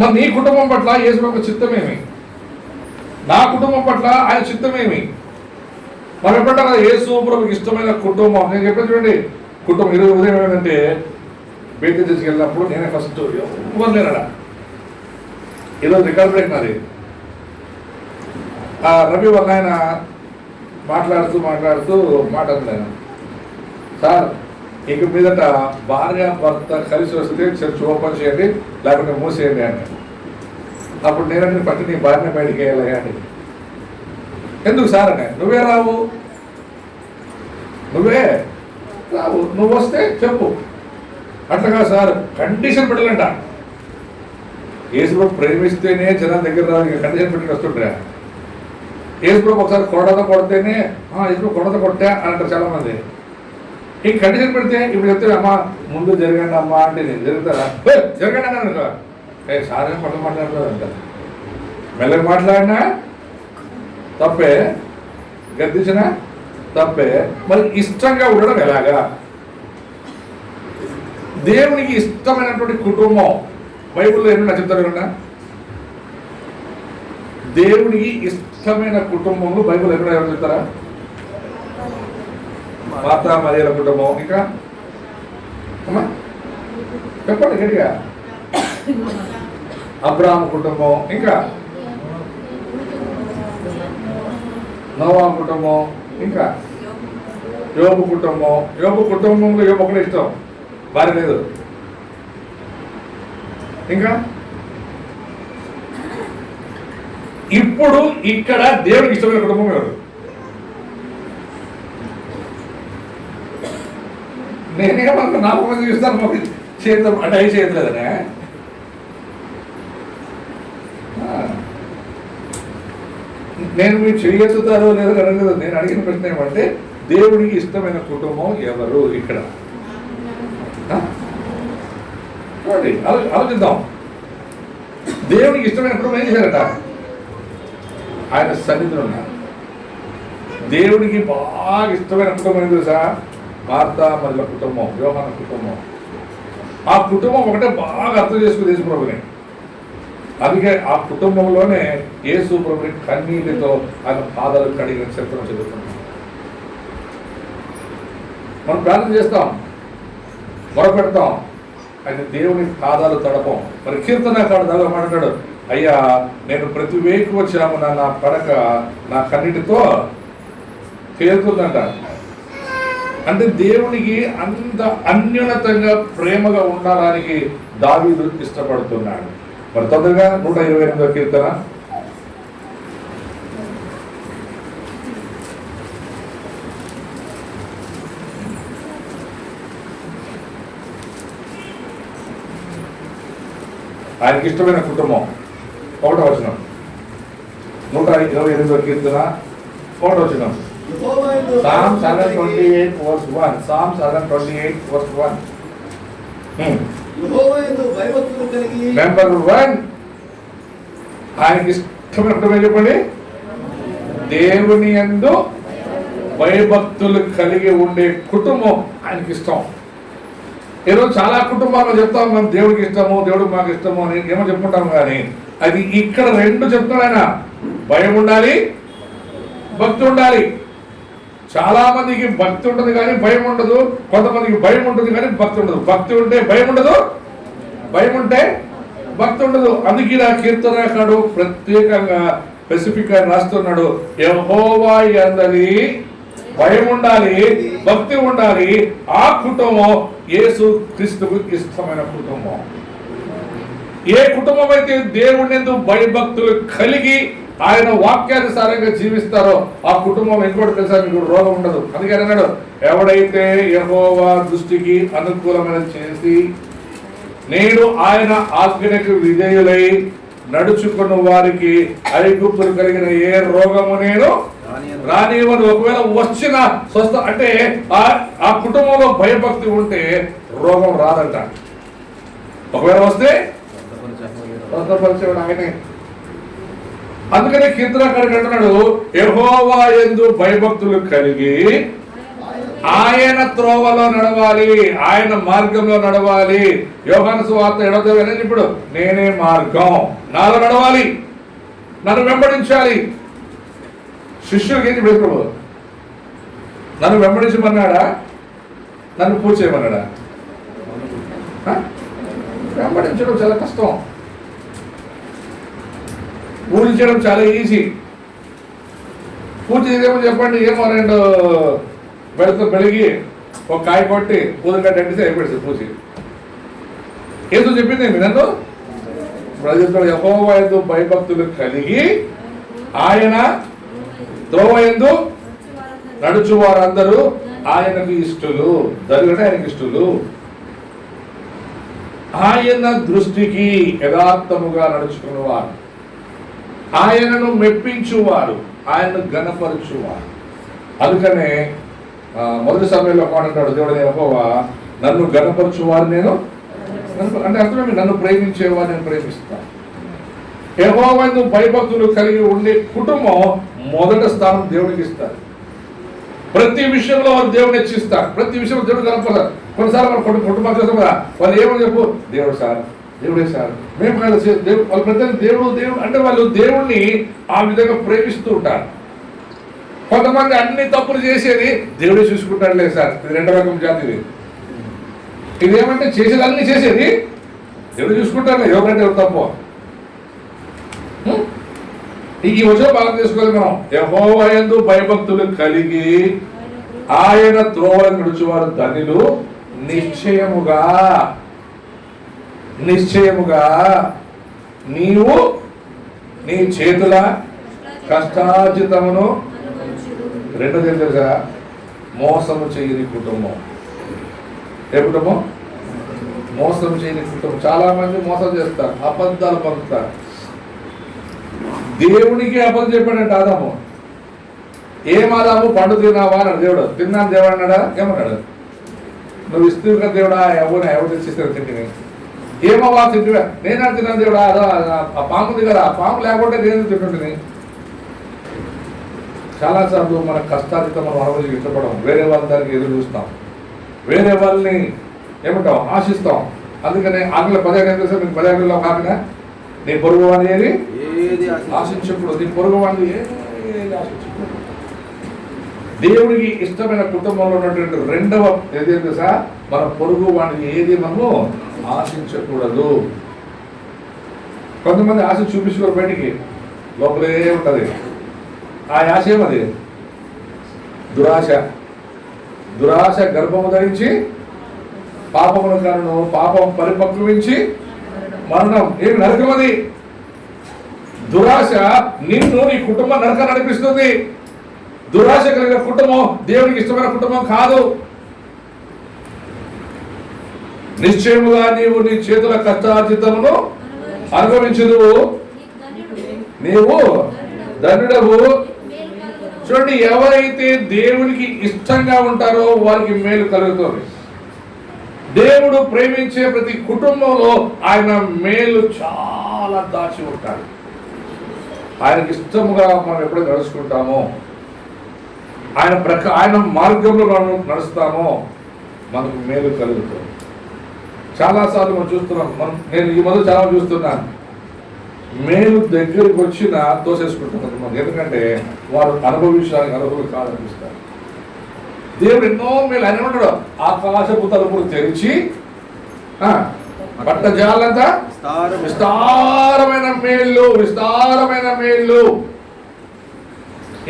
మరి నీ కుటుంబం పట్ల యేసు యొక్క చిత్తమేమి, నా కుటుంబం పట్ల ఆయన చిత్తమేమి? మనం ఎప్పుడంటే కదా యేసు ప్రభుకి ఇష్టమైన కుటుంబం. నేను చెప్పేది చూడండి, కుటుంబం ఈరోజు ఉదయం ఏమైందంటే బయట తీసుకెళ్ళినప్పుడు నేనే ఫస్ట్ ఎవరు లేనడా. ఈరోజు రికార్డ్ బ్రేక్ నాది. ఆ రవి వల్ల ఆయన మాట్లాడుతూ మాట్లాడుతుంది ఆయన, సార్ ఇంక మీదట భార్య భర్త కలిసి వస్తే చర్చ్ ఓపెన్ చేయండి, లేకపోతే మూసేయండి అని. అప్పుడు నేనంటే పట్టి నీ భార్యని బయటికి వేయాలి అని. ఎందుకు సార్ అని, నువ్వే రావు, నువ్వు వస్తే చెప్పు. అట్లాగా సార్ కండిషన్ పెట్టాలంట. యేసుప్రభు ప్రేమిస్తేనే జనాల దగ్గర రావు, ఇక కండిషన్ పెట్టి వస్తుంటారా? యేసుప్రభు ఒకసారి కొడితేనే యేసుప్రభు కొట్టా అని అంటారు చాలా మంది. ఈ కండిషన్ పెడితే ఇప్పుడు చెప్తే అమ్మా ముందు జరగండి అమ్మా అంటే నేను జరుగుతారా? జరగండి అన్నాను. సార్ పట్ల మాట్లాడుతుందంట, మెల్లగా మాట్లాడినా తప్పే, గద్దించినా తప్పే. మరి ఇష్టంగా ఉండడం ఎలాగా? దేవునికి ఇష్టమైనటువంటి కుటుంబం బైబిల్లో ఏమన్నా చెప్తారు కదా, దేవునికి ఇష్టమైన కుటుంబంలో బైబిల్ ఎక్కడ ఎవరు చెప్తారా? మార్తా మరియల కుటుంబం. ఇంకా అమ్మా చెప్పండి గట్టిగా. అబ్రాహాము కుటుంబం, ఇంకా నోవా కుటుంబం, ఇంకా యోబు కుటుంబం. యోబు కుటుంబంలో యోబు ఒకటే ఇష్టం, భార్య లేదు. ఇంకా ఇప్పుడు ఇక్కడ దేవునికి ఇష్టమైన కుటుంబం ఎవరు? నేనేమన్నా నాకు మంది చూస్తాను, మాకు చేద్దాం అంటే అవి చేయట్లేదనే. నేను మీరు చేయెత్తుతారో లేదో అడగదు. నేను అడిగిన ప్రశ్న ఏమంటే దేవుడికి ఇష్టమైన కుటుంబం ఎవరు ఇక్కడ? చూడండి, ఆలోచిద్దాం. దేవుడికి ఇష్టమైన కుటుంబం ఏం చేశారట? ఆయన సన్నిధిలో ఉన్నారు. దేవుడికి బాగా ఇష్టమైన కుటుంబం ఏం తెలుసా? మార్తా మరియల కుటుంబం, యోహాను కుటుంబం. ఆ కుటుంబం ఒకటే బాగా అర్థం చేసుకుని యేసు ప్రభుని. అందుకే ఆ కుటుంబంలోనే యేసు ప్రభుని కన్నీటితో ఆయన పాదాలు కడిగిన చరిత్ర చదువుతున్నాం. మనం ప్రార్థన చేస్తాం, మొరపెడతాం, ఆయన దేవుని పాదాలు తడపం. మరి కీర్తనకారుడు దానిలో మాట్లాడాడు, అయ్యా నేను ప్రతి వేకు వచ్చాము నా పడక నా కన్నీటితో తేలుతుందంట. అంటే దేవునికి అంత అన్యున్నతంగా ప్రేమగా ఉండడానికి దావీదు ఇష్టపడుతున్నాడు. మరి తొందరగా 128వ కీర్తన. ఆయనకి ఇష్టమైన కుటుంబం 1వ వచనం. 128వ కీర్తన 1వ వచనం. Psalm 128 verse 1. Psalm 128 verse 1. Number 1, ఆయనకి ఇష్టమైన కుటుంబం చెప్పండి. దేవుని యందు భయభక్తులు కలిగి ఉండే కుటుంబం ఆయనకి ఇష్టం. ఈరోజు చాలా కుటుంబాలు చెప్తాం మనం దేవుడికి ఇష్టము, దేవుడు మాకు ఇష్టము అని ఏమో చెప్పుకుంటాము. కానీ అది ఇక్కడ 2 చెప్తున్నాడు ఆయన. భయం ఉండాలి, భక్తి ఉండాలి. చాలా మందికి భక్తి ఉంటుంది కానీ భయం ఉండదు. కొంతమందికి భయం ఉంటుంది కానీ భక్తి ఉండదు. భక్తి ఉంటే భయం ఉండదు, భయం ఉంటే భక్తి ఉండదు. అందుకే నా కీర్తనకారుడు ప్రత్యేకంగా స్పెసిఫిక్ గా రాస్తున్నాడు, యెహోవా యందు భయం ఉండాలి, భక్తి ఉండాలి. ఆ కుటుంబం యేసు క్రీస్తుకు ఇష్టమైన కుటుంబం. ఏ కుటుంబం అయితే దేవుని యందు భయభక్తులు కలిగి ఆయన వాక్యానుసారంగా జీవిస్తారో ఆ కుటుంబం ఇంకోటి తెలుసా, మీకు రోగం ఉండదు. అందుకని అన్నాడు, ఎవడైతే యెహోవా దృష్టికి అనుకూలమైన చేసి నేను ఆయన ఆజ్ఞకు విధేయులై నడుచుకున్న వారికి ఐగుప్తులు కలిగిన ఏ రోగము నేను రానివ్వను. ఒకవేళ వచ్చిన స్వస్థ అంటే ఆ కుటుంబంలో భయభక్తి ఉంటే రోగం రాదంట. ఒకవేళ వస్తే స్వస్థపరిచేవాడు ఆయనే. అందుకనే కీర్తనకారుడు అంటున్నాడు, యెహోవా యందు భయభక్తులు కలిగి ఆయన త్రోవలో నడవాలి, ఆయన మార్గంలో నడవాలి. యోహాను సువార్త 7వ ఇప్పుడు నేనే మార్గం, నాలో నడవాలి, నన్ను వెంబడించాలి. శిష్యులకి ఏంటి ప్రభు? నన్ను వెంబడించమన్నాడా, నన్ను పూజ చేయమన్నాడా? వెంబడించడం చాలా కష్టం, పూజించడం చాలా ఈజీ. పూజ చేసేమో చెప్పండి, ఏమో 2 బెడతో బెలిగి ఒక కాయ కొట్టి పూజగడ్డ అంటే అయిపోయింది పూజ. ఏదో చెప్పింది ఏమి నన్ను ప్రజలు యెహోవా యందు భయభక్తులు కలిగి ఆయన త్రోవ యందు నడుచు వారందరూ ఆయనకు ఇష్టలు. దరిగట ఆయనకు ఇష్టలు. ఆయన దృష్టికి యథార్థముగా నడుచుకున్నవారు, ఆయనను మెప్పించువారు, ఆయనను గణపరచువారు. అందుకనే మొదటి సమయంలో మాట్లాడాడు దేవుడు, యెహోవా నన్ను గణపరచువారు నేను అంటే అర్థమే నన్ను ప్రేమించేవారు నేను ప్రేమిస్తాను. యెహోవా యందు భయభక్తులు కలిగి ఉండే కుటుంబం మొదటి స్థానం దేవుడికి ఇస్తారు. ప్రతి విషయంలో వాళ్ళు దేవుడిని హెచ్చిస్తారు, ప్రతి విషయంలో దేవుడు కనపడతారు. కొన్నిసార్లు మన కుటుంబం చేస్తాం కదా, వాళ్ళు ఏమని చెప్పు, దేవుడు సార్, దేవుడే సార్, మేము కాదు దేవుడు. వాళ్ళు ప్రతి దేవుడు దేవుడు అంటే వాళ్ళు దేవుణ్ణి ఆ విధంగా ప్రేమిస్తూ ఉంటారు. కొంతమంది అన్ని తప్పులు చేసేది దేవుడే చూసుకుంటాడులే సార్, ఇది 2వ రకం జాతి. ఇదేమంటే చేసేది అన్ని చేసేది దేవుడు చూసుకుంటాడులే, ఎవరంటే ఎవరు తప్పు. ఈ వచనం బాగా చేసుకోవాలి మనం. యెహోవా యందు భయభక్తులు కలిగి ఆయన త్రోవలను నడుచువారు ధన్యులు. నిశ్చయముగా నిశ్చయముగా నీవు నీ చేతుల కష్టార్జితమును 2ది తెలుసా, మోసము చేయని కుటుంబం. ఏ కుటుంబం? మోసం చేయని కుటుంబం. చాలా మంది మోసం చేస్తారు, అబద్ధాలు పంపుతారు. దేవునికి అబద్ధం చెప్పాడంట ఆదాము. ఏం ఆదాము, పండు తిన్నావా అన్నాడు దేవుడు. తిన్నాను దేవుడు అన్నాడా? ఏమన్నాడు? నువ్వు ఇస్తూ కదా దేవుడా, ఎవరు తెచ్చిస్తారు తింటిని. ఏమవా తింటువా? నేనా తిన్నాను దేవుడా, ఆ పాము ఉంది కదా, ఆ పాము లేకుంటే నేను తింటుంటిని. చాలాసార్లు మన కష్టార్జితం మనం అనుభవించి ఇష్టపడం, వేరే వాళ్ళ దానికి ఎదురు చూస్తాం, వేరే వాళ్ళని ఏమంటాం ఆశిస్తాం. అందుకనే ఆంగ్ల 15 మీకు 15లో కాకుండా నీ పొరుగు వాడిని ఏది ఆశించకూడదు, నీ పొరుగు వాడిని ఏది ఆశించకూడదు. దేవుడికి ఇష్టమైన కుటుంబంలో ఉన్నటువంటి 2వ ఏదైతే సార్, మన పొరుగు వాడిని ఏది మనము ఆశించకూడదు. కొంతమంది ఆశ చూపించుకోరు, బయటికి లోపలే ఉంటుంది. ఆ ఆశ ఏమది? దురాశ. దురాశ గర్భము ధరించి పాపమును కనును, పాపం పరిపక్వించి మరణం. ఏమి నరకం అది? దురాశ నిన్ను, నీ కుటుంబం నరకం నడిపిస్తుంది. దురాశ కలిగిన కుటుంబం దేవుడికి ఇష్టమైన కుటుంబం కాదు. నిశ్చయముగా నీవు నీ చేతుల కష్టార్జితమును అనుభవించదు, నీవు ధన్యుడవు. చూడండి, ఎవరైతే దేవునికి ఇష్టంగా ఉంటారో వారికి మేలు కలుగుతుంది. దేవుడు ప్రేమించే ప్రతి కుటుంబంలో ఆయన మేలు చాలా దాచి ఉంటాడు. ఆయనకి ఇష్టముగా మనం ఎప్పుడైతే నడుచుకుంటామో, ఆయన మార్గంలో మనం నడుస్తామో మనకు మేలు కలుగుతుంది. చాలాసార్లు మనం చూస్తున్నాం, నేను ఈ మొదలు చాలా చూస్తున్నాను, మేలు దగ్గరికి వచ్చిన తోసేసుకుంటున్నారు. ఎందుకంటే వారు అనుభవించడానికి అనుభవం కాదనిపిస్తారు. దేవుడు ఎన్నో మేలు ఆయన ఉంటాడు. ఆకాశపు తలుపులు తెరిచి పట్టజాలంతా విస్తారమైన మేళ్ళు, విస్తారమైన మేళ్ళు.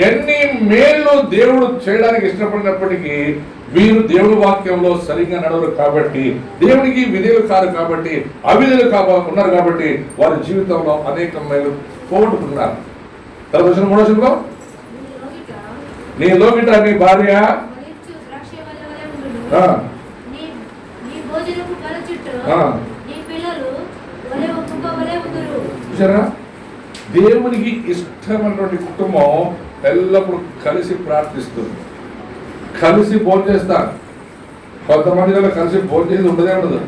ఎన్ని మేళ్ళు దేవుడు చేయడానికి ఇష్టపడినప్పటికీ వీరు దేవుడి వాక్యంలో సరిగ్గా నడవరు కాబట్టి, దేవునికి విధేయులు కాదు కాబట్టి, అవిధేయులు ఉన్నారు కాబట్టి వారి జీవితంలో అనేక మేలు పోగొట్టుకున్నారు. తర్వాత 3వ వచనంలో నీ లోగిట నీ భార్య చూసారా, దేవునికి ఇష్టమైనటువంటి కుటుంబం ఎల్లప్పుడూ కలిసి ప్రార్థిస్తుంది, కలిసి భోజనం చేస్తారు. కొంతమంది కలిసి భోజనం చేసి ఉండదే ఉండదు.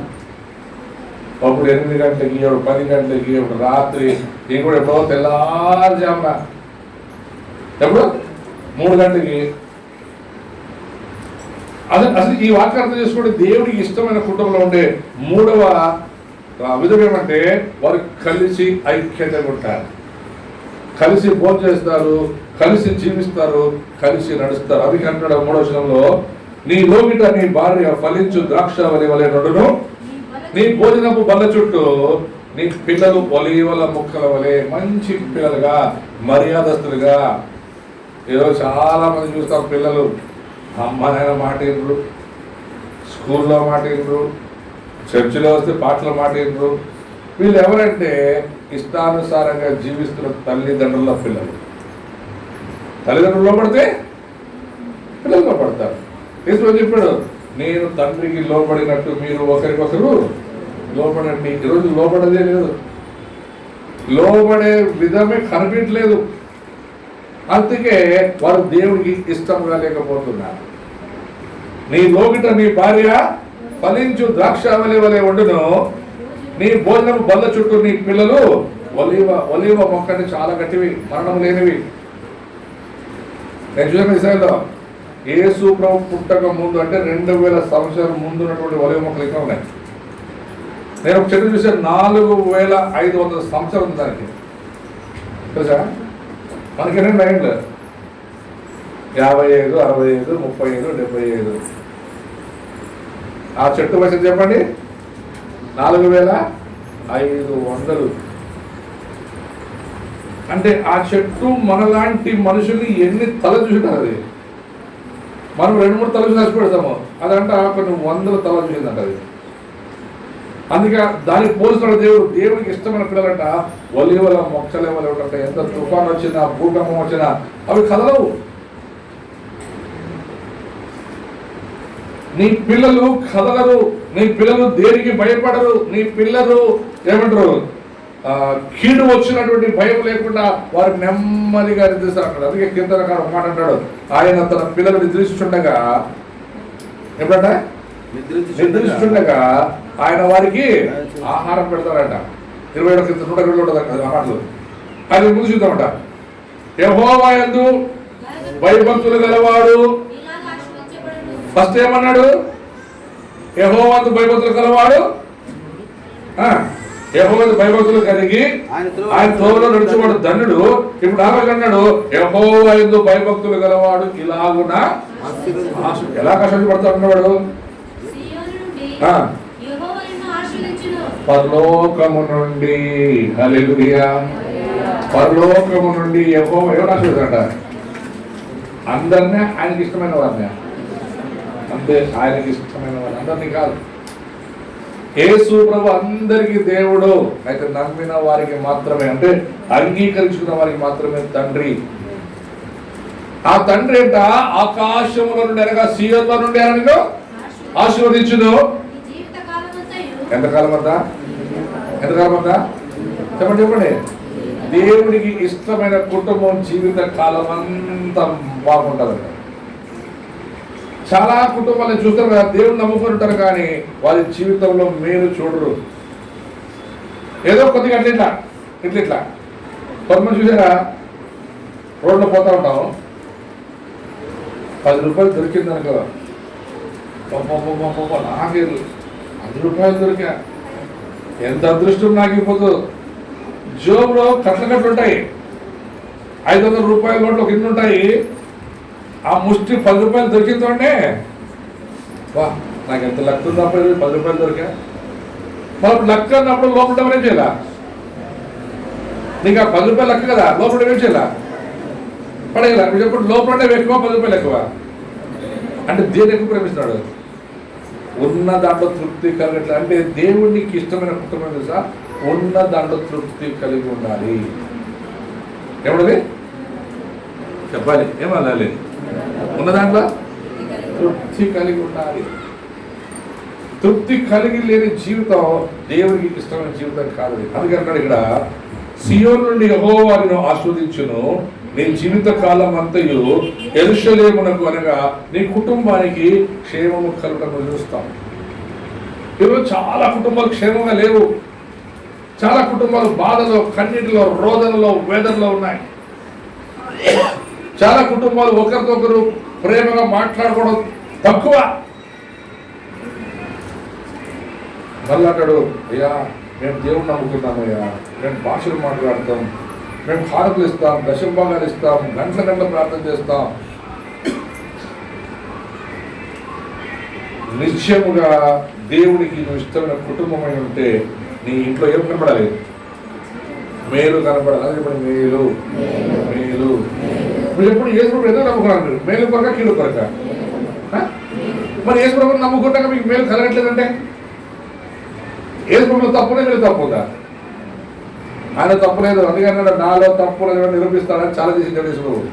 అప్పుడు 8 గంటలకి, 10 గంటలకి, రాత్రి, ఇంకోటి ఎప్పుడో తెల్లారుజామున, ఎప్పుడు 3 గంటలకి. అసలు ఈ వాక్యం అర్థం చేసుకోండి. దేవుడికి ఇష్టమైన కుటుంబంలో ఉండే మూడవ విధం ఏమంటే వారు కలిసి ఐక్యతగా ఉంటారు, కలిసి భోజనం చేస్తారు, కలిసి జీవిస్తారు, కలిసి నడుస్తారు. అది అంటున్నాడు 3వ వచనంలో, నీ లోగిట నీ భార్య ఫలించు ద్రాక్షావళి వలె నడును, నీ భోజనపు బల్ల చుట్టూ నీ పిల్లలు ఒలీవల ముక్కల వలె మంచి పిల్లలుగా మర్యాదస్తులుగా. ఈరోజు చాలా మంది చూస్తాం, పిల్లలు అమ్మ నాయన మాట వినరు, స్కూల్లో మాట వినరు, చర్చిలో వస్తే పాటలు మాట వినరు. వీళ్ళు ఎవరంటే ఇష్టానుసారంగా జీవిస్తున్న తల్లిదండ్రుల పిల్లలు. తల్లిదండ్రుల్లో పడితే పిల్లల్లో పడతారు. యేసు చెప్పాడు, నేను తండ్రికి లోబడినట్టు మీరు ఒకరికొకరు లోబడండి. ఈరోజు లోబడదే లేదు, లోబడే విధమే కనిపించలేదు. అందుకే వారు దేవుడికి ఇష్టంగా లేకపోతున్నారు. నీ లోగిట నీ భార్య ఫలించు ద్రాక్షావళి వలె ఉండును, నీ భోజనం బల్ల చుట్టూ నీ పిల్లలు ఒలీవ మొక్కని చాలా గట్టివి, మరణం లేనివి. నేను చూసిన ఇస్రాయేల్లో యేసు ప్రభు పుట్టక ముందు అంటే 2000 సంవత్సరాల ముందు ఉన్నటువంటి ఒలీవ మొక్కలు ఇంకా ఉన్నాయి. నేను ఒక చెట్టు చూసాను, 4500 సంవత్సరాలు ఉంది దానికి. తెలుసా? మనకి ఎన్ని ఏండ్లు? 55, 65, 35, 75. ఆ చెట్టు వయసు చెప్పండి, 4500. అంటే ఆ చెట్టు మనలాంటి మనుషుల్ని ఎన్ని తల చూసింటారు. అది మనం 2-3 తల చూసి పెడతాము, అదంట కొన్ని 100 తల చూసిందంట అది. అందుకే దానికి పోల్చిన దేవుడికి ఇష్టమైన పిల్లలంట ఒలీవల మొక్కలే వలె ఉంటే ఎంత తుఫాన్ వచ్చినా భూకంపం వచ్చినా అవి కదలవు. నీ పిల్లలు కదలరు, నీ పిల్లలు దేనికి భయపడరు, నీ పిల్లలు ఏమంటారు కీడు వచ్చినటువంటి భయం లేకుండా వారికి నెమ్మదిగా నిద్రిస్తారు అంటాడు. అందుకే కీర్తనకారుడు ఒక మాట అంటాడు, ఆయన తన పిల్లలు నిద్రిస్తుండగా ఎప్పుడంట నిద్రిస్తుండగా ఆయన వారికి ఆహారం పెడతారట. 21 ఉంటుంది ఆ మాటలు. అది ముందు చూద్దామట. యెహోవా యందు భయభక్తులు గలవాడు, ఫస్ట్ ఏమన్నాడు? యెహోవా యందు భయభక్తులు గలవాడు, యెహోవా యందు భయభక్తులు కలిగి ఆయన త్రోవలో నడుచువాడు ధన్యుడు. ఇప్పుడు అన్నాడు, యెహోవా యందు భయభక్తులు గలవాడు ఇలాగున ఎలా కష్టపడతాడు అన్నవాడు. పరలోకము నుండి హల్లెలూయా, పరలోకము నుండి యెహోవా ఎవరు ఆశీర్వదించాడంట? అందరినీ ఆయనకి ఇష్టమైన వారిని, అంతే ఆయనకి ఇష్టమైన వారిని, అందరినీ కాదు. యేసు ప్రభు అందరికీ దేవుడు, అయితే నమ్మిన వారికి మాత్రమే, అంటే అంగీకరించుకున్న వారికి మాత్రమే తండ్రి. ఆ తండ్రి ఏంట ఆకాశముల నుండి అనగా సీయోనులో నుండి ఆయన ఆశీర్వదించును. ఎంతకాలం అంతా చెప్పండి చెప్పండి. దేవుడికి ఇష్టమైన కుటుంబం జీవిత కాలం అంతా బాగుంటుందంట. చాలా కుటుంబాలను చూస్తారు కదా, దేవుడు నమ్ముకుని ఉంటారు కానీ వారి జీవితంలో మేలు చూడరు. ఏదో కొద్దిగా ఇట్లా కొంతమంది చూసారా, రోడ్లో పోతా ఉంటాం, 10 రూపాయలు దొరికిందనుకో, నాకు 10 రూపాయలు దొరికా, ఎంత అదృష్టం నాకిపోదు. జోబులో కట్ల ఉంటాయి, 500 రూపాయల నోట్లు ఒక ఇన్ని ఉంటాయి. ఆ ముష్టి 10 రూపాయలు దొరికిందంటే వా నాకు ఎంత లక్ ఉన్నప్పుడు 10 రూపాయలు దొరికా. మనం లక్ అన్నప్పుడు లోపల ఏం చేయాల? నీకు ఆ 10 రూపాయలు లక్ కదా, లోపల ఏం చేయాల? పడేయాల. మీరు చెప్పండి, లోపల ఎక్కువ 10 రూపాయలు ఎక్కువ అంటే దేని ఎక్కువ ప్రేమిస్తున్నాడు? ఉన్న దాంట్లో తృప్తి కలిగట్లే. అంటే దేవుడికి ఇష్టమైన కుటుంబం తెలుసా, ఉన్న దాంట్లో తృప్తి కలిగి ఉండాలి. ఏమన్నది చెప్పాలి, ఏమనాలి? ఉన్న దాంట్లో తృప్తి కలిగి ఉండాలి. తృప్తి కలిగి లేని జీవితం దేవుడికి ఇష్టమైన జీవితం కాదు. అందుకన్నాడు ఇక్కడ, సియోను నుండి యెహోవా నిన్ను ఆస్వాదించును, నీ జీవిత కాలం అంతయు యెరూషలేమునకు అనగా నీ కుటుంబానికి క్షేమము కలుగుటను చూస్తాం. ఈరోజు చాలా కుటుంబాలు క్షేమంగా లేవు. చాలా కుటుంబాలు బాధలో, కన్నీటిలో, రోదనలో, వేదనలో ఉన్నాయి. చాలా కుటుంబాలు ఒకరితో ఒకరు ప్రేమగా మాట్లాడుకోవడం తక్కువ. మళ్ళీ అంటాడు, అయ్యా మేము దేవుడు నమ్ముకున్నామయ్యా, మేము భాషలు మాట్లాడతాం, మేము హారతులు ఇస్తాం, దశభాగాలు ఇస్తాం, గంటల గంటల ప్రార్థన చేస్తాం. నిశ్చయముగా దేవుడికి నువ్వు ఇష్టమైన కుటుంబమై ఉంటే నీ ఇంట్లో ఏం కనపడాలి? మేలు కనపడాలి. అది ఇప్పుడు మేలు మేలు. మీరు ఎప్పుడు యేసు ఎందుకు నమ్ముకున్నారు? మేలు కొరక కీడు కొరక? మరి యేసు ప్రభువుని నమ్ముకుంటాక మీకు మేలు కలగట్లేదంటే యేసు ప్రభువు తప్పునే మీరు తప్పుందా? ఆయన తప్పులేదు, అందుకని నాలో తప్పు నిరూపిస్తానని చాలా చేసింది యేసు ప్రభువు.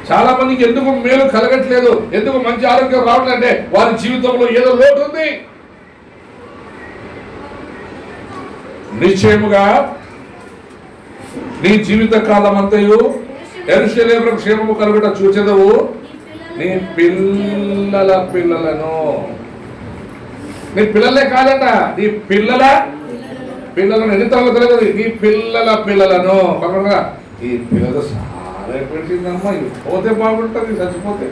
చాలా మందికి ఎందుకు మేలు కలగట్లేదు, ఎందుకు మంచి ఆరోగ్యం రావట్లేదంటే వారి జీవితంలో ఏదో లోటు ఉంది. నిశ్చయముగా నీ జీవిత కాలం అంతయు యెరూషలేములో క్షేమము కలుగుట చూచెదవు. నీ పిల్లల పిల్లలను, నీ పిల్లలే కాదట, నీ పిల్లల పిల్లలను, ఎన్ని తరగతి తెలియదు, నీ పిల్లల పిల్లలను. ఈ పిల్లలు సారే పెట్టిందమ్మా, పోతే బాగుంటుంది, చచ్చిపోతే.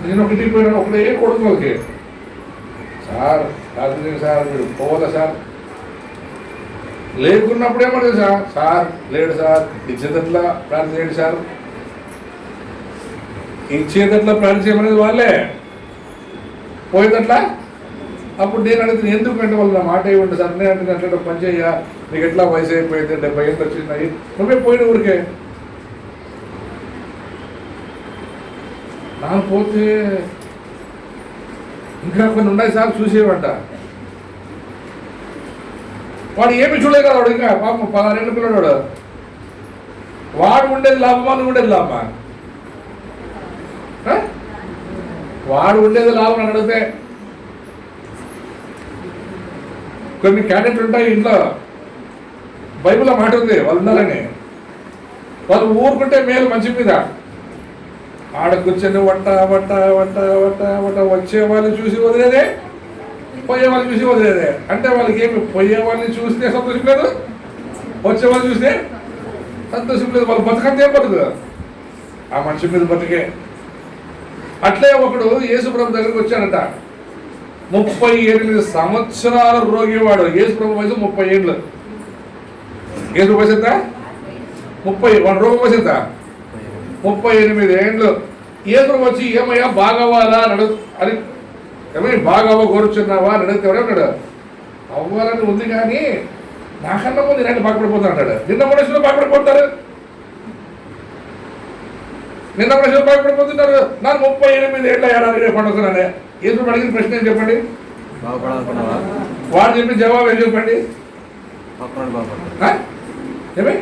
నేను ఒకటి పోయినా ఒకటే కొడుకులకి, సార్ కాదు సార్ మీరు పోదా సార్, లేకున్నప్పుడు ఏమంటుంది సార్, సార్ లేడు సార్, ఇచ్చేదట్లా ప్రార్థన చేయండి సార్, ఇచ్చేదట్లా ప్రార్థన చేయమనేది వాళ్ళే, పోయేదట్లా. అప్పుడు నేను అడిగితే ఎందుకు అంటే వాళ్ళు నా మాట ఇవ్వండి సార్, నేను అంటే అట్లా పని చేయ, నీకు ఎట్లా వయసు అయిపోయింది, 70 ఏళ్ళు వచ్చినాయి, నువ్వే పోయిన ఊరికే. నాకు పోతే ఇంకా కొన్ని ఉన్నాయి సార్ చూసేవంట. వాడు ఏమి చూడలేదు కదా, వాడు ఇంకా పాపం 16 ఏళ్ళ పిల్లడు, వాడు ఉండేది లాభమా, నువ్వు ఉండేది లాభమా? వాడు ఉండేది లాభం అని అడిగితే కొన్ని క్యాండిడేట్లు ఉంటాయి ఇంట్లో, బైబిల్లో మాట ఉంది వాళ్ళు ఉండాలని, వాళ్ళు ఊరుకుంటే మేలు మంచి మీద, ఆడ కూర్చొని వంట వంట వంట వంట వంట, వచ్చే వాళ్ళని చూసి వదిలేదే, పోయే వాళ్ళని చూసి వదిలేదే. అంటే వాళ్ళకి ఏమి పోయే వాళ్ళని చూస్తే సంతోషం లేదు, వచ్చే వాళ్ళని చూస్తే సంతోషం లేదు, వాళ్ళు బతకంతే బతుకు ఆ మనిషి మీద బతికే. అట్లే ఒకడు యేసుప్రభు దగ్గరికి వచ్చాడట, 38 సంవత్సరాల రోగివాడు. యేసుప్రభు వయసు 30 ఏళ్ళు. యేసు వయసు ఎంత? 30. వాడు రోగం వయసు ఎంత? 38 ఏళ్ళు. యేసుప్రభు వచ్చి ఏమయ్యా బాగవ్వాలా అని అని, ఏమై బాగవ్వ కోరుచున్నావా అని అడిగితే ఎవడన్నాడు, అవ్వాలని ఉంది కానీ నాకన్నా ముందు ఇలాంటి బాగుపడిపోతా అంటాడు. నిన్న మనుషులు బాగుపడిపోతారు, నిన్న మనుషులు బాగుపడిపోతున్నారు. నాకు 38 ఏళ్ళ ఏడాది పండుగనే. యేసు అడిగిన ప్రశ్న ఏం చెప్పండి, వాడు చెప్పిన జవాబు ఏం చెప్పండి? ఏమే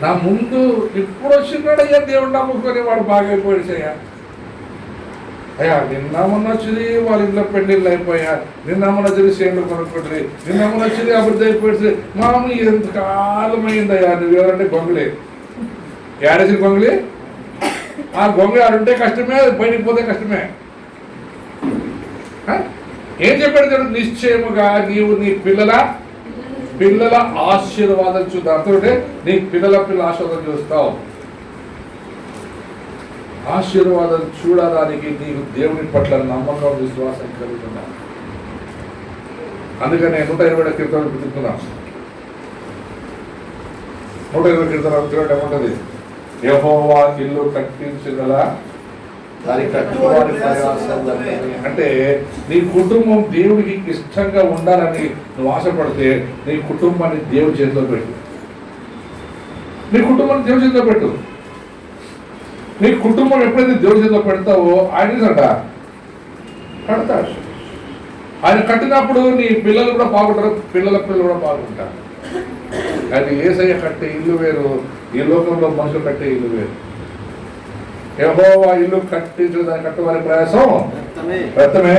నా ముందు ఇప్పుడు వచ్చినాడయ్యా దేవుడు నమ్ముకొని వాడు బాగా అయిపోయాడు చెయ్య. అయ్యా నిన్న మొన్న వచ్చింది వాళ్ళ ఇంట్లో పెళ్ళిళ్ళు అయిపోయా, నిన్న మొన్న వచ్చి సేండ్లు కొనుక్కుంటుంది, నిన్న మొన్న వచ్చింది అభివృద్ధి అయిపోయింది. మాము ఎంత కాలం అయిందయ్యా, నువ్వు ఎవరంటే గొంగులే, ఏడేసిన గొంగులి, ఆ గొంగులు ఆడుంటే కష్టమే, బయటికి పోతే కష్టమే. ఏం చెప్పాడు? నిశ్చయముగా నీవు నీ పిల్లల ఆశీర్వాదం చూద్దాం. అంటే నీ పిల్లల ఆశీర్వాదం చూస్తావు. ఆశీర్వాదం చూడడానికి నీకు దేవుని పట్ల నమ్మకం విశ్వాసం కలుగుతున్నా. అందుకని 120 కీర్తనలు పెట్టుకున్నా. 120 కీర్తనలు చూడండి ఏముంటది, యెహోవా ఇల్లు కట్టించగల దాని కట్టువారి ప్రయాసం. అంటే నీ కుటుంబం దేవుడికి ఇష్టంగా ఉండాలని నువ్వు ఆశపడితే నీ కుటుంబాన్ని దేవుడి చేతిలో పెట్టు. నీ కుటుంబాన్ని దేవుడి చేతిలో పెట్టు. నీ కుటుంబం ఎప్పుడైతే దేవుడి చేతిలో పెడతావో ఆయన కడతాడు. ఆయన కట్టినప్పుడు నీ పిల్లలు కూడా బాగుంటారు, పిల్లల పిల్లలు కూడా బాగుంటారు. కానీ యేసయ్య కట్టే ఇల్లు వేరు, ఈ లోకంలో మనుషులు కట్టే ఇల్లు వేరు. యెహోవా ఇల్లు కట్టించు దాని కట్టువారి ప్రయాసం వ్యర్థమే.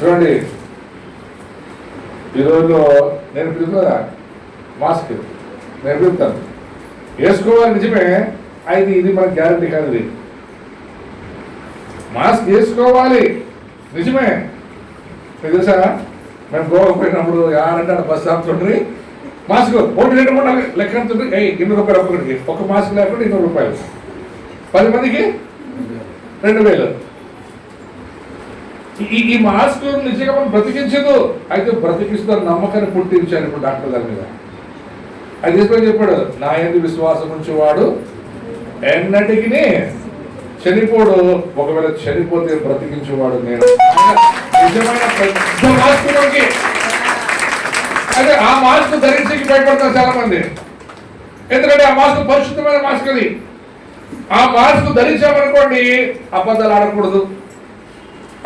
చూడండి ఈ రోజులో నేను పిలుస్తున్నా మాస్క్ నేను పిలుస్తాను, వేసుకోవాలి నిజమే, అయితే ఇది మనకు గ్యారంటీ కాదు. ఇది మాస్క్ వేసుకోవాలి నిజమే. మీకు తెలుసా, మేము గోవాకు పోయినప్పుడు 6 బస్ స్టాప్ చూడండి, మాస్క్ 1 2 3 లెక్క ఉంటుంది. 200 రూపాయలు ఒక్కడికి, ఒక మాస్క్ లేకుండా 200 రూపాయలు, 10 మందికి 2000. ఈ మాస్క్ నిజంగా మనం బ్రతికించదు, అయితే బ్రతికిస్తున్న నమ్మకాన్ని పుట్టించాను ఇప్పుడు డాక్టర్ గారి మీద. అది తీసుకొని చెప్పాడు, నా యందు విశ్వాసం ఉంచేవాడు ఎన్నటికి చనిపోడు, ఒకవేళ చనిపోతే బ్రతికించేవాడు నేను. నిజమైన పెద్ద మాస్క్ మనకి. అయితే ఆ మాస్క్ ధరించి భయపడతారు చాలా మంది, ఎందుకంటే ఆ మాస్క్ పరిశుద్ధమైన మాస్క్. అది ఆ మాస్క్ ధరించామనుకోండి అబద్ధాలు ఆడకూడదు,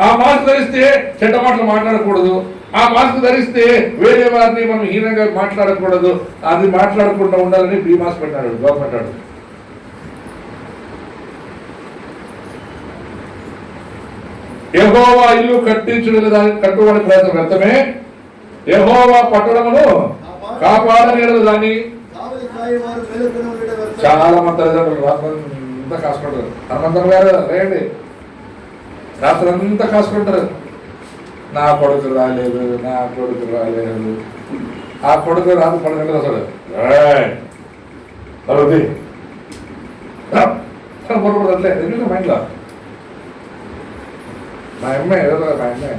ఆ మాస్క్ ధరిస్తే చెడ్డ మాటలు మాట్లాడకూడదు, ఆ మాస్క్ ధరిస్తే వేరే వారిని మనం హీనంగా మాట్లాడకూడదు. అది మాట్లాడకుండా ఉండాలని బీ మాస్క్ పెట్టాడు గవర్నమెంట్. యెహోవా ఇల్లు కట్టించుకునే దానికి కట్టుబడి ప్రయత్నం వ్యర్థమే, యెహోవా పట్టణమును కాపాడనేది దాన్ని. చాలా మంది తల్లిదండ్రులు రాత్రంతా కాసుకుంటారు. హనుమంతరావు గారు రేయండి, రాత్రి అంతా కాసుకుంటారు, నా కొడుకు రాలేదు, నా కొడుకు రాలేదు. ఆ కొడుకు రాత్రి 10 గంటలు వస్తాడు, పొరపడట్లే ఎందుకంటే మైండ్లో మా అమ్మాయి ఏదో మా అమ్మాయి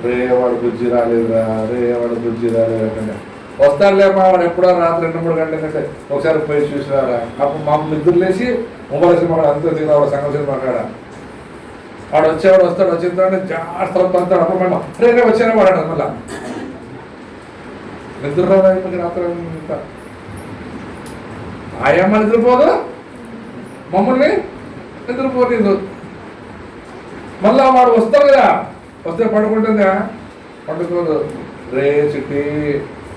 రేవాడు బుజ్జి రాలేదురా, రేవాడు బుజ్జి రాలేదంటే వస్తాడులేమ్మా, వాడు ఎప్పుడో రాత్రి 2-3 గంటల కంటే ఒకసారి పోయి చూసినారా. అప్పుడు మా నిద్ర లేచి మొబైల్ సినిమా అంతా తిన్నాడు, సంగం సినిమా కాడ వాడు వచ్చేవాడు వస్తాడు, వచ్చిన తర్వాత జాగ్రత్త అంటాడు. అప్పుడు మేము రేరే వచ్చానే వాడాడు మళ్ళా నిద్ర రాదు రాత్రి అంతా. ఆయమ్మ నిద్రపోదు, మమ్మల్ని నిద్రపోలేదు. మళ్ళా వాడు వస్తాడు కదా, వస్తే పడుకుంటుందా, పండుకోదు. రే చిట్టి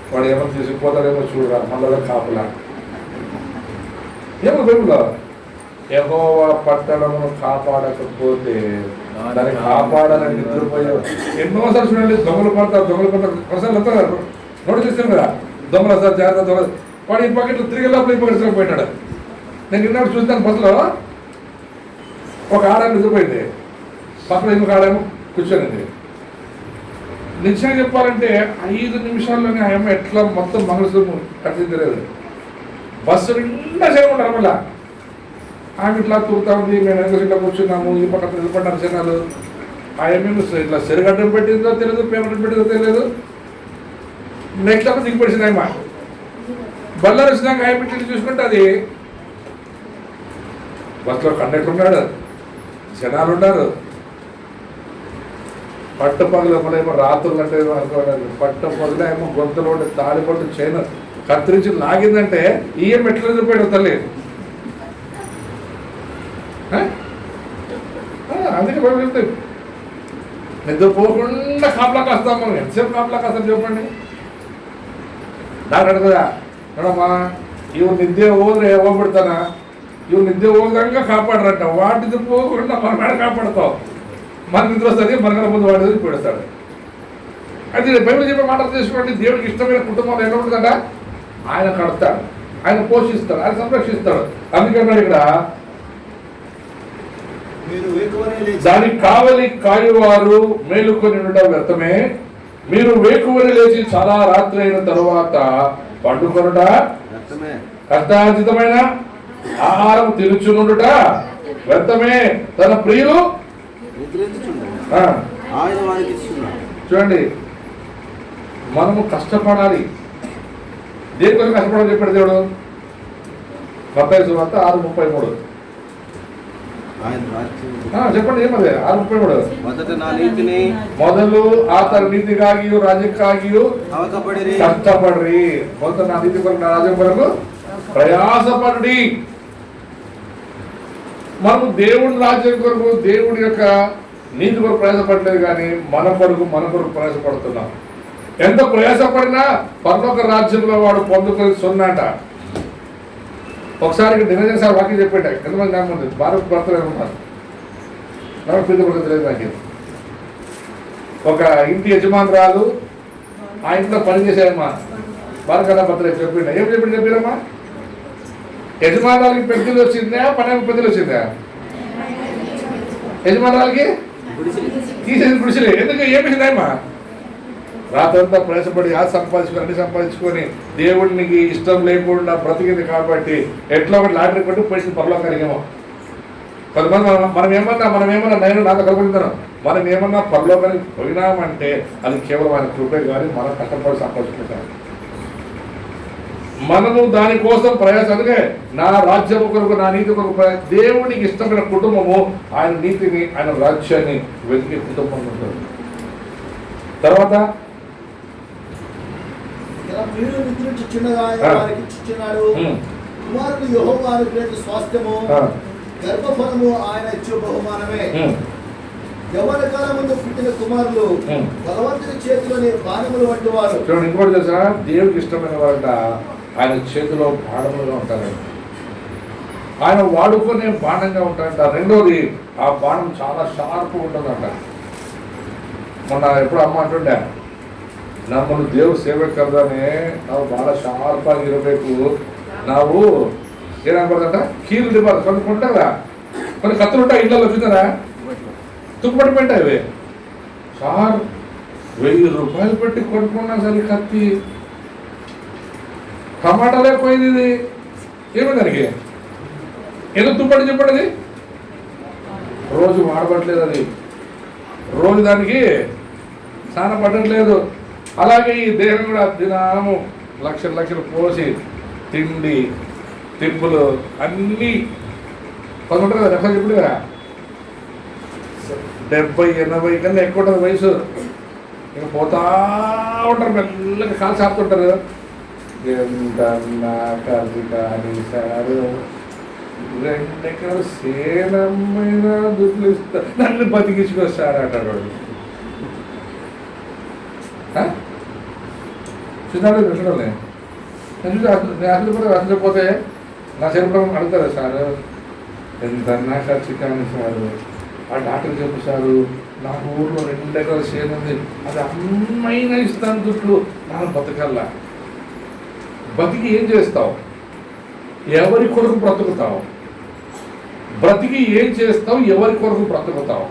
వాడు ఏమో తీసుకుపోతాడేమో చూడరా, మళ్ళీ కాపులా. ఏమో బైబిల్లో యెహోవా పట్టణమును కాపాడకపోతే దాన్ని కాపాడాలని నిద్రపోయావు. ఎన్నోసార్లు చూడండి, దొంగలు పడతారు ఒకసారి వస్తారు, నోటీస్ ఇస్తాను కదా, దొంగలు వస్తారు జాగ్రత్త దొంగలు. వాడు ఈ పాకెట్లు తిరిగి లోపల ఈ పాకెట్ పోయినాడు. నేను నిన్నప్పుడు చూస్తాను బస్సులో, ఒక ఆడాన్ని నిద్రపోయింది, పక్కన ఇంకొక ఆడాము కూర్చొనింది. నిజంగా చెప్పాలంటే 5 నిమిషాల్లోనే ఆ అమ్మ ఎట్లా మొత్తం మంగళసూత్రం కట్టి తెలియదు. బస్సు నిండా చేయమంటారు. మళ్ళా ఆమె ఇట్లా తూగుతా ఉంది, మేము ఎంత ఇట్లా కూర్చున్నాము, ఈ పక్కన నిలబడినారు జనాలు. ఆ అమ్మ ఇట్లా సెరగడ్డం పెట్టిందో తెలియదు, పేమెంట్ పెట్టిందో తెలియదు. నెక్స్ట్ అప్పుడు దిగిపడిసింది అమ్మ. బళ్ళారు వచ్చినాక ఆయన పెట్టి చూసుకుంటే అది బస్సులో కండక్టర్ ఉన్నాడు, జనాలు ఉన్నారు. పట్ట పగలు ఏమో రాత్రులు అంటే అనుకోవాలి, పట్ట పగలే ఏమో గొంతులో ఉంటే తాడిపట్టు చైన్ కత్తిరించి లాగిందంటే ఈఎం ఎట్లా నిద్రపోయాడు తల్లి. అందుకే భయపడుతుంది, నిద్రపోకుండా కాపలా కాస్తాం మనం. ఎంతసేపు కాపలా కాస్తాం చెప్పండి. డాక్టర్ కదా మేడమ్మా, ఇవి నిద్ర ఓదురు ఇవ్వబడతానా, ఇవి నిద్ర ఓదంగా కాపాడరంట. వాటి నిద్రపోకుండా మన మేడ కాపాడుతాం, మన నిద్ర వస్తుంది, మనకన్నా ముందు వాడి పెడతాడు. అది బైబిల్ చెప్పే మాటలు చేసుకోండి. దేవుడికి ఇష్టమైన కుటుంబాలు ఎలా ఉంటుందంట, ఆయన కడతాడు, ఆయన పోషిస్తాడు, ఆయన సంరక్షిస్తాడు. అందుకన్నాడు ఇక్కడ, దానికి కావలి కాయువారు మేలుకొని ఉండడం వ్యర్థమే, మీరు వేకువని లేచి చాలా రాత్రి అయిన తరువాత పండుకొనుట, కష్టార్జితమైన ఆహారం తినుచునుండుట వ్యర్థమే, తన ప్రియులు. చూడండి, మనము కష్టపడాలి. దేనికోసం కష్టపడాలి చెప్పాడు దేవుడు. మత్తయి సువార్త 6:33 చెప్పండి. ఏమది 6:33? మొదలు అతని నీతిగాగి రాజ్ಯಕ್ಕಾಗಿ కష్టపడి, మొదట నా నీతి కొరకు నా రాజ్యం కొరకు ప్రయాసపడి. మనము దేవుడి రాజ్యం కొరకు, దేవుడి యొక్క నీతి కొరకు ప్రయాసపడలేదు, కానీ మన కొరకు ప్రయాసపడుతున్నాం. ఎంత ప్రయాసపడినా పరలోక రాజ్యంలో వాడు పొందుకొని సున్నాట. ఒకసారి నిరంజన్ సార్ వాక్యం చెప్పాడు, ఎంతమంది నామంది భారత భర్తలు ఏమన్నారు, తెలియదు నాకు. ఒక ఇంటి యజమానురాలు ఆ ఇంట్లో పనిచేసాయమ్మా, భారత భర్తలు చెప్పిండ. ఏం చెప్పారమ్మా, యజమానురాలకి పెద్దలు వచ్చిందా, పని పెద్దలు వచ్చిందా? యజమానురాలకి తీసేది గుడిసెలే. ఎందుకు ఏమిసిందమ్మా? రాత్రంతా ప్రయాసపడి అన్ని సంపాదించుకొని దేవుడికి ఇష్టం లేకుండా బ్రతికింది కాబట్టి ఎట్లా ఒకటి లాటరీ కొట్టి పోయింది పరలోకానికేమో. కొంతమంది మనం ఏమన్నా నేను నాతో కలుపుకుంటాను, మనం ఏమన్నా పరలోకానికి పోయినామంటే అది కేవలం ఆయన కృపే కానీ మనం కష్టపడి సంపాదించుకుంటాం. మనము దానికోసం ప్రయాసంగా నా రాజ్యం కొరకు నా నీతి కొరకు దేవునికి ఇష్టమైన కుటుంబము ఆయన నీతిని ఆయన రాజ్యాన్ని వెతికే కుటుంబం ఉంటుంది. తర్వాత గర్భఫలము ఆయన ఇచ్చే బహుమానమే. యవ్వన కాలముందు పుట్టిన కుమారులు బలవంతుని చేతిలోని బాణములు వంటి వారు. ఇంకోటి తెలుసా, దేవుడికి ఇష్టమైన వారంట ఆయన చేతిలో బాణములుగా ఉంటారంట. ఆయన వాడుకునే బాణంగా ఉంటారంట. రెండోది ఆ బాణం చాలా షార్ప్గా ఉంటుందంట. మొన్న ఎప్పుడు అమ్మ అంటుండే, నమ్మను దేవుడు సేవ కర్దానే ನಾವು ಭಾಳ ಶಾರ್ಪ್ ಆಗಿರಬೇಕು, ನಾವು ఏమనుకోదంట కీలు డిపాలి కొన్ని కొంటారా, కొన్ని కత్తులు ఉంటాయి ఇళ్ళలో చూసారా, తుప్పటి పెట్టాయి అవి. సార్ 1000 రూపాయలు పెట్టి కొనుక్కున్నా సరే కత్తి, టమాటాలే పోయింది. ఇది ఏమో దానికి ఎందుకు తుప్పటి చెప్పండి, రోజు వాడబట్టలేదు, అది రోజు దానికి స్నానం పట్టట్లేదు. అలాగే ఈ దేహం కూడా దినము లక్షలు పోసి తిండి తిప్పులు అన్నీ కొంటుంటారు కదా. రెఫర్ చెప్పడు కదా, 70-80 కన్నా ఎక్కువ ఉంటుంది వయసు. ఇంకా పోతా ఉంటారు, మెల్లగా కాలు సాపుతుంటారు. కలిసి కానీ సారు 2 ఎకరాలు సేనమ్మైన దుడ్లు ఇస్తారు, నన్ను బతికించుకొస్తారు అంటారు వాడు. చూసాడు చూడలే అసలు కూడా రసపోతే నా శరీరం అడుగుతారు, సార్ ఎంతన్నా ఖర్చు కానీ సారు, ఆ డాక్టర్ చెప్పు సారు నాకు ఊళ్ళో 2 ఎకరాల చేను ఉంది, అది అమ్మైనా ఇస్తాను దుడ్లు, నాకు బతకల్లా. బతికి ఏం చేస్తావు, ఎవరి కొరకు బ్రతుకుతావు, బ్రతికి ఏం చేస్తావు, ఎవరి కొరకు బ్రతుకుతావు,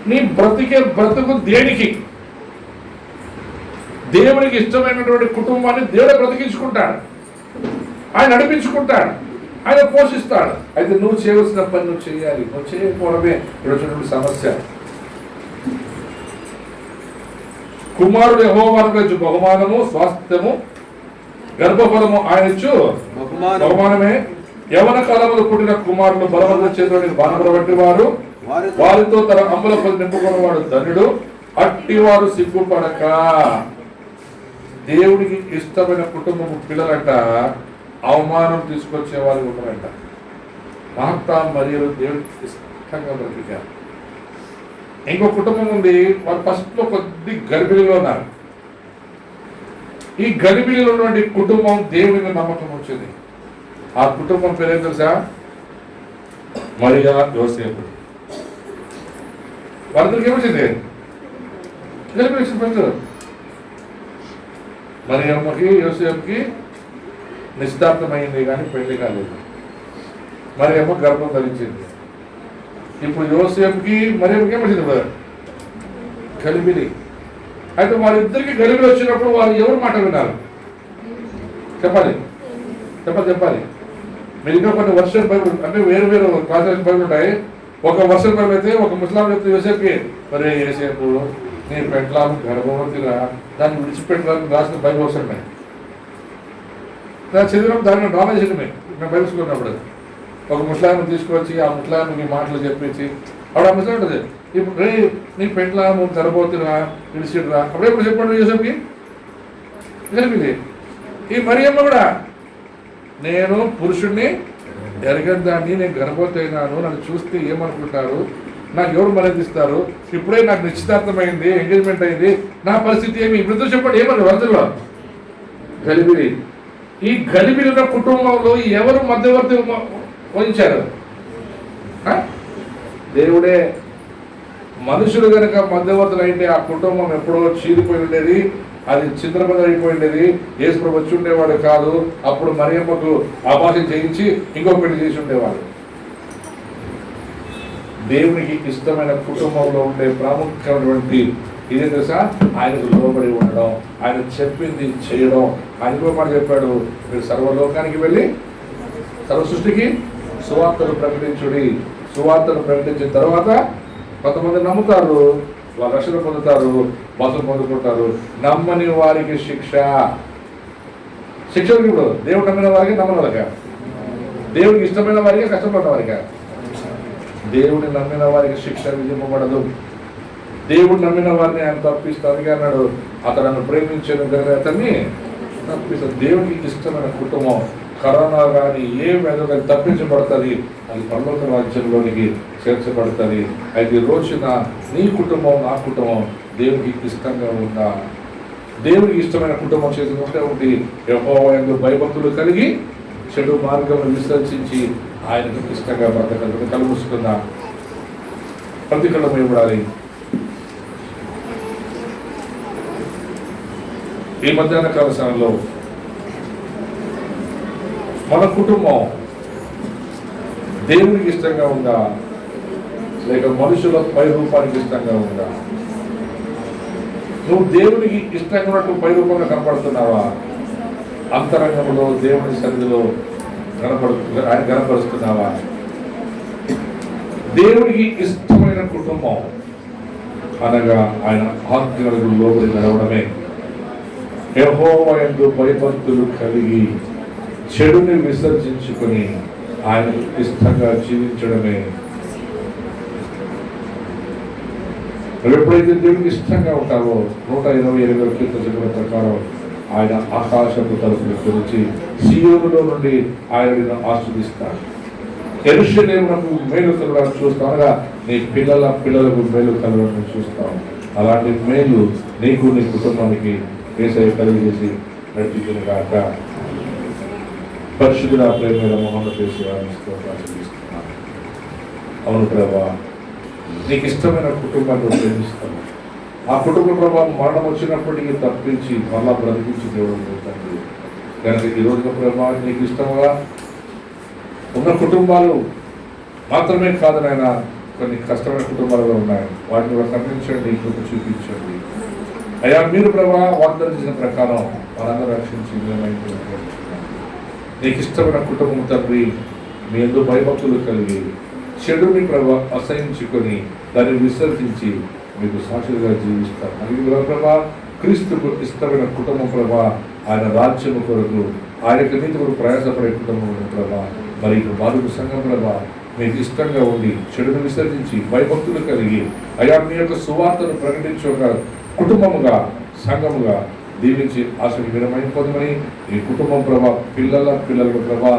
నీ బ్రతికే బ్రతుకు దేనికి? దేవునికి ఇష్టమైనటువంటి కుటుంబాన్ని దేవుడే బ్రతికించుకుంటాడు, ఆయన నడిపించుకుంటాడు, ఆయన పోషిస్తాడు. అయితే నువ్వు చేయవలసిన పని నువ్వు చేయాలి, నువ్వు చేయకపోవడమే ఇక్కడ సమస్య. కుమారుడు యెహోవాకు ఇచ్చు బహుమానము స్వాస్థ్యము, గర్భఫలము ఆయన ఇచ్చు బహుమానమే. యవన కాలంలో పుట్టిన కుమారులు బలవంతుల చేతిలోని బాణములు వంటి వారు, వారితో తన అమ్ముల పది నింపుకున్నవాడు ధనుడు. అట్టివారు సిగ్గుపడక. దేవుడికి ఇష్టమైన కుటుంబం పిల్లలంట అవమానం తీసుకొచ్చే వాళ్ళు ఉన్నారంట. మార్తా మరియు దేవుడికి ఇష్టంగా బ్రతికారు. ఇంకో కుటుంబం ఉంది, వాళ్ళు ఫస్ట్లో కొద్ది గర్భిణిలో ఉన్నారు. ఈ గర్భిణిలో ఉన్నటువంటి కుటుంబం దేవుని నమ్మకం వచ్చింది. ఆ కుటుంబం పేరేం తెలుసా? మరియా యోసేపు. వాళ్ళందరికీ ఏమొచ్చింది? గర్భిణి వచ్చింది ఫస్ట్. మరియమ్మకి యోసేపుకి నిశ్చితార్థమైంది కానీ పెళ్లి కాలేదు. మరియమ్మ గర్భం ధరించింది. ఇప్పుడు యోసేపుకి మరియమ్మకి ఏమొచ్చింది? గలిబిలి. అయితే వారిద్దరికి గలిబిలి వచ్చినప్పుడు వారు ఎవరు మాట విన్నారు? చెప్పాలి. మీరు ఇంకా కొన్ని వర్షం బైబుల్ అంటే వేరు క్లాసెస్ బైబుల్ ఉంటాయి. ఒక వర్షం బైబుల్ అయితే ఒక ముస్లాం చెప్తే యోసేపుకి, మరి యోసేపు నీ పెండ్లాము గర్భవతిగా దాన్ని విడిచిపెట్టడానికి రాసిన బైబుల్ వస్తున్నాయి. దాన్ని చదివినప్పుడు దాన్ని డ్రామా చేసినమే మేము బైబుల్ చదువుకున్నప్పుడు. ఒక ముస్లాంని తీసుకొచ్చి ఆ ముస్లాంకి మాటలు చెప్పించి అప్పుడు ఆ ముస్లాం ఉంటుంది, ఇప్పుడు రే నీ పెండ్లాము గర్భవతిగా విడిచిరా అప్పుడెప్పుడు చెప్పండి యోసేపుకి జరిగింది. ఈ మరియమ్మ కూడా నేను పురుషుడిని ఎరగని దాన్ని, నేను గర్భవతి అయినాను, నన్ను చూస్తే ఏమనుకుంటారు, నాకు ఎవరు మర్యాదిస్తారు, ఇప్పుడే నాకు నిశ్చితార్థమైంది, ఎంగేజ్మెంట్ అయింది, నా పరిస్థితి ఏమి ఇప్పుడు చెప్పండి ఏమన్నారు వరదలో? గలిబిలి. ఈ గలిబిలి ఉన్న కుటుంబంలో ఎవరు మధ్యవర్తి వహించారు? దేవుడే. మనుషులు కనుక మధ్యవర్తులు అయితే ఆ కుటుంబం ఎప్పుడో చీలిపోయి ఉండేది, అది చింద్రబదైపోయి ఉండేది, యేసుప్రభు వచ్చి ఉండేవాడు కాదు. అప్పుడు మరియమ్మకు ఆభాషం చేయించి ఇంకో పెళ్లి చేసి ఉండేవాడు. దేవునికి ఇష్టమైన కుటుంబంలో ఉండే ప్రాముఖ్యమైనటువంటి ఇదే తెలుసా, ఆయనకు లోబడి ఉండడం, ఆయన చెప్పింది చేయడం. ఆయన ఇంకో మాట చెప్పాడు, మీరు సర్వలోకానికి వెళ్ళి సర్వ సృష్టికి సువార్తను ప్రకటించుడి. సువార్తను ప్రకటించిన తర్వాత కొంతమంది నమ్ముతారు, వాళ్ళు రక్షణ పొందుతారు, బతులు పొందుకుంటారు. నమ్మని వారికి శిక్ష. శిక్షకు ఇప్పుడు దేవుడు నమ్మిన వారికి, నమ్మని వారిక, దేవుడికి ఇష్టమైన వారికి, కష్టపడిన వారిక. దేవుడిని నమ్మిన వారికి శిక్ష విధింపబడదు. దేవుడు నమ్మిన వారిని ఆయన తప్పిస్తానికి అన్నాడు. అతను ప్రేమించిన దగ్గర అతన్ని తప్పిస్తాడు. దేవుడికి ఇష్టమైన కుటుంబం కరోనా కానీ ఏ వ్యాధి కానీ తప్పించబడుతుంది, అది పరలోక రాజ్యంలోనికి చేర్చబడుతుంది. అయితే ఈ రోజున నీ కుటుంబం, నా కుటుంబం దేవుడికి ఇష్టంగా ఉందా? దేవుడికి ఇష్టమైన కుటుంబం చేసిన ఒకటి, యెహోవా యందు భయభక్తులు కలిగి చెడు మార్గమును విసర్జించి ఆయనకు ఇష్టంగా బ్రతకగలరు. కళ్ళు మూసుకున్న ప్రతి కళ్ళు మూయబడాలి. ఈ మధ్యాహ్న కాల సమయంలో మన కుటుంబం దేవునికి ఇష్టంగా ఉందా, లేక మనుషుల పై రూపానికి ఇష్టంగా ఉందా? నువ్వు దేవునికి ఇష్టంగా ఉన్నట్టు పై రూపంగా కనపడుతున్నావా? అంతరంగంలో దేవుని సన్నిధిలో ఆయన కనపరుస్తున్నావా? దేవుడికి ఇష్టమైన కుటుంబం అనగా ఆయన ఆజ్ఞలకు లోబడి నడవడమే. యెహోవా యందు భయభక్తులు కలిగి చెడుని విసర్జించుకొని ఆయనకు ఇష్టంగా జీవించడమే. నువ్వు ఎప్పుడైతే దేవుడికి ఇష్టంగా ఉంటావో 128 కీర్తన ప్రకారం ఆయన ఆకాశపు తలుపులు తెరిచి సీయోనులో నుండి ఆయన ఆస్వాదిస్తాడు. యెరూషలేమునకు మేలు కలగడం చూస్తావు అనగా నీ పిల్లలకు మేలు కలగడం చూస్తావు. అలాంటి మేలు నీకు, నీ కుటుంబానికి యేసయ్య కలిగజేసి నడిపించును గాక. పరిశుద్ధుల ప్రేమ మోహన చేసి ఆశిస్తున్నాను. అవును ప్రభా, నీకు ఇష్టమైన కుటుంబాన్ని ప్రేమిస్తాను. ఆ కుటుంబ ప్రభావం మరణం వచ్చినప్పటికీ తప్పించి మళ్ళా బ్రతికించి దేవుడు పోతాడు. కనుక ఈ రోజున ప్రభా, నీకు ఇష్టంగా ఉన్న కుటుంబాలు మాత్రమే కాదు నాయన, కొన్ని కష్టమైన కుటుంబాలు ఉన్నాయి. వాటిని కూడా ఖండించండి, కృప చూపించండి అయ్యా. మీరు ప్రభా వాగ్దానం చేసిన ప్రకారం మనందరూ రక్షించి నీకు ఇష్టమైన కుటుంబం తండ్రి, మీ ఎందుకు భయభక్తులు కలిగి చెడుని ప్రభా అసహించుకొని దాన్ని విసర్జించి మీకు సాక్షులుగా జీవిస్తారు. అది ప్రభా క్రీస్తుకు ఇష్టమైన కుటుంబం ప్రభా, ఆయన రాజ్యము కొరకు, ఆయన నీతి కొరకు ప్రయాసపడే కుటుంబం ప్రభా. మరి ఇప్పుడు మారుగు సంఘం ప్రభా మీకు ఇష్టంగా ఉండి చెడును విసర్జించి భయభక్తులు కలిగి అయ్యా మీ యొక్క సువార్తను ప్రకటించే ఒక కుటుంబముగా, సంఘముగా దీవించి ఆశీర్వాదమైన పొందమని ఈ కుటుంబం ప్రభా, పిల్లలకు ప్రభా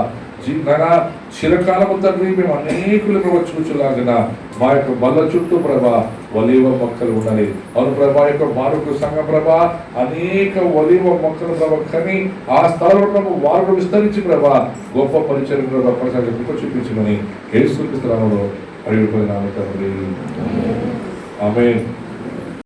చిరకాలము తండ్రి మేము అనేకులు ప్రభా చూచులాగిన మా యొక్క బల్ల చుట్టూ ప్రభా ఒలీవ మొక్కలు ఉండాలి. అవును ప్రభా, యొక్క మారుకు సంఘ ప్రభా అనేక ఒలీవ మొక్కలు ప్రభా కానీ ఆ స్థలంలో ప్రభు వారు విస్తరించి ప్రభా గొప్ప పరిచయం ప్రభా ప్రజలకు చూపించమని యేసుక్రీస్తు నామములో అడిగిపోయినాము తండ్రి. ఆమేన్.